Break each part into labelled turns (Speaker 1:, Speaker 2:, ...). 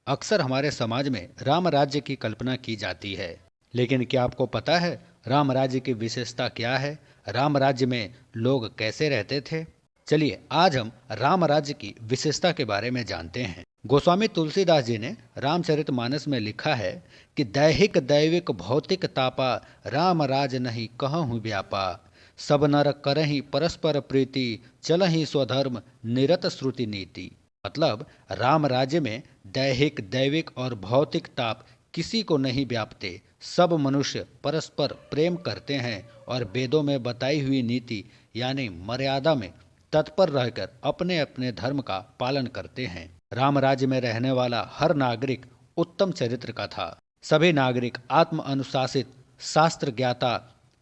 Speaker 1: अक्सर हमारे समाज में राम राज्य की कल्पना की जाती है, लेकिन क्या आपको पता है राम राज्य की विशेषता क्या है? राम राज्य में लोग कैसे रहते थे? चलिए आज हम राम राज्य की विशेषता के बारे में जानते हैं। गोस्वामी तुलसीदास जी ने रामचरितमानस में लिखा है कि दैहिक दैविक भौतिक तापा, राम राज नहीं कहूँ व्यापा। सब नर करहि परस्पर प्रीति, चलहि स्वधर्म निरत श्रुति नीति। मतलब राम राज्य में दैहिक दैविक और भौतिक ताप किसी को नहीं व्यापते। सब मनुष्य परस्पर प्रेम करते हैं और वेदों में बताई हुई नीति यानी मर्यादा में तत्पर रहकर अपने अपने धर्म का पालन करते हैं। राम राज्य में रहने वाला हर नागरिक उत्तम चरित्र का था। सभी नागरिक आत्म अनुशासित, शास्त्र ज्ञाता,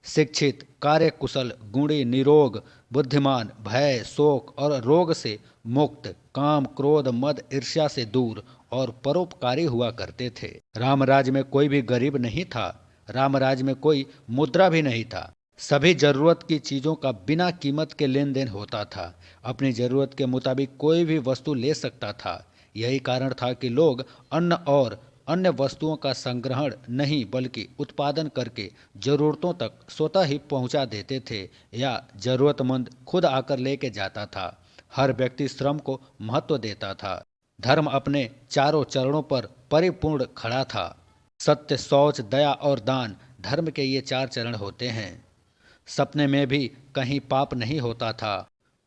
Speaker 1: शिक्षित, कार्यकुशल, गुणी, निरोग, बुद्धिमान, भय, शोक और रोग से मुक्त, काम, क्रोध, मद, ईर्ष्या से दूर और परोपकारी हुआ करते थे। रामराज में कोई भी गरीब नहीं था। रामराज में कोई मुद्रा भी नहीं था। सभी जरूरत की चीजों का बिना कीमत के लेन देन होता था। अपनी जरूरत के मुताबिक कोई भी वस्तु ले सकता था। यही कारण था कि लोग अन्न और अन्य वस्तुओं का संग्रहण नहीं बल्कि उत्पादन करके जरूरतों तक स्वतः ही पहुंचा देते थे या जरूरतमंद खुद आकर लेके जाता था। हर व्यक्ति श्रम को महत्व देता था। धर्म अपने चारों चरणों पर परिपूर्ण खड़ा था। सत्य, शौच, दया और दान धर्म के ये चार चरण होते हैं। सपने में भी कहीं पाप नहीं होता था।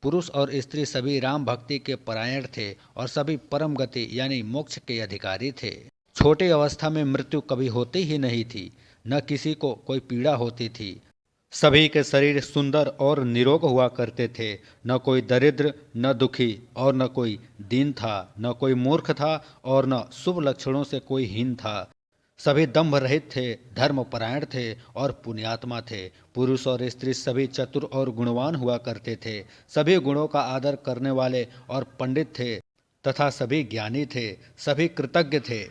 Speaker 1: पुरुष और स्त्री सभी राम भक्ति के परायण थे और सभी परम गति यानी मोक्ष के अधिकारी थे। छोटी अवस्था में मृत्यु कभी होती ही नहीं थी, न किसी को कोई पीड़ा होती थी। सभी के शरीर सुंदर और निरोग हुआ करते थे। न कोई दरिद्र, न दुखी और न कोई दीन था। न कोई मूर्ख था और न शुभ लक्षणों से कोई हीन था। सभी दंभ रहित थे, धर्म परायण थे और पुण्यात्मा थे। पुरुष और स्त्री सभी चतुर और गुणवान हुआ करते थे। सभी गुणों का आदर करने वाले और पंडित थे तथा सभी ज्ञानी थे। सभी कृतज्ञ थे।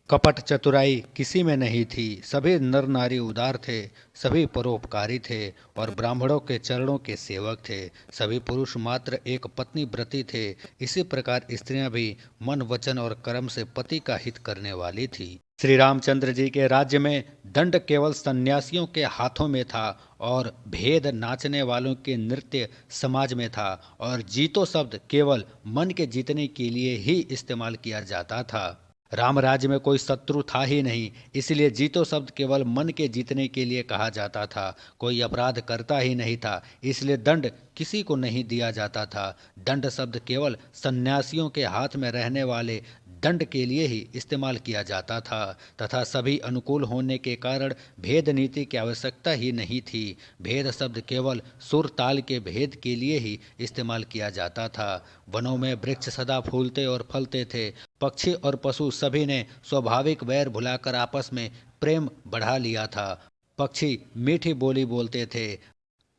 Speaker 1: कपट चतुराई किसी में नहीं थी। सभी नर नारी उदार थे। सभी परोपकारी थे और ब्राह्मणों के चरणों के सेवक थे। सभी पुरुष मात्र एक पत्नी व्रती थे। इसी प्रकार स्त्रियां भी मन, वचन और कर्म से पति का हित करने वाली थी। श्री रामचंद्र जी के राज्य में दंड केवल सन्यासियों के हाथों में था और भेद नाचने वालों के नृत्य समाज में था और जीतो शब्द केवल मन के जीतने के लिए ही इस्तेमाल किया जाता था। राम राज्य में कोई शत्रु था ही नहीं, इसलिए जीतो शब्द केवल मन के जीतने के लिए कहा जाता था। कोई अपराध करता ही नहीं था, इसलिए दंड किसी को नहीं दिया जाता था। दंड शब्द केवल सन्यासियों के हाथ में रहने वाले दंड के लिए ही इस्तेमाल किया जाता था तथा सभी अनुकूल होने के कारण भेद नीति की आवश्यकता ही नहीं थी। भेद शब्द केवल सुर ताल के भेद के लिए ही इस्तेमाल किया जाता था। वनों में वृक्ष सदा फूलते और फलते थे। पक्षी और पशु सभी ने स्वाभाविक वैर भुलाकर आपस में प्रेम बढ़ा लिया था। पक्षी मीठी बोली बोलते थे।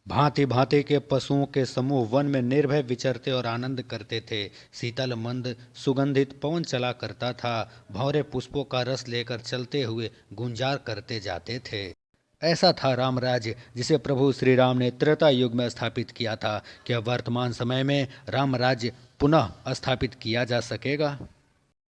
Speaker 1: भांति भांति के पशुओं के समूह वन में निर्भय विचरते और आनंद करते थे। शीतल मंद सुगंधित पवन चला करता था। भंवरे पुष्पों का रस लेकर चलते हुए गुंजार करते जाते थे। ऐसा था राम राज्य जिसे प्रभु श्री राम ने त्रेता युग में स्थापित किया था। क्या वर्तमान समय में राम राज्य पुनः स्थापित किया जा सकेगा?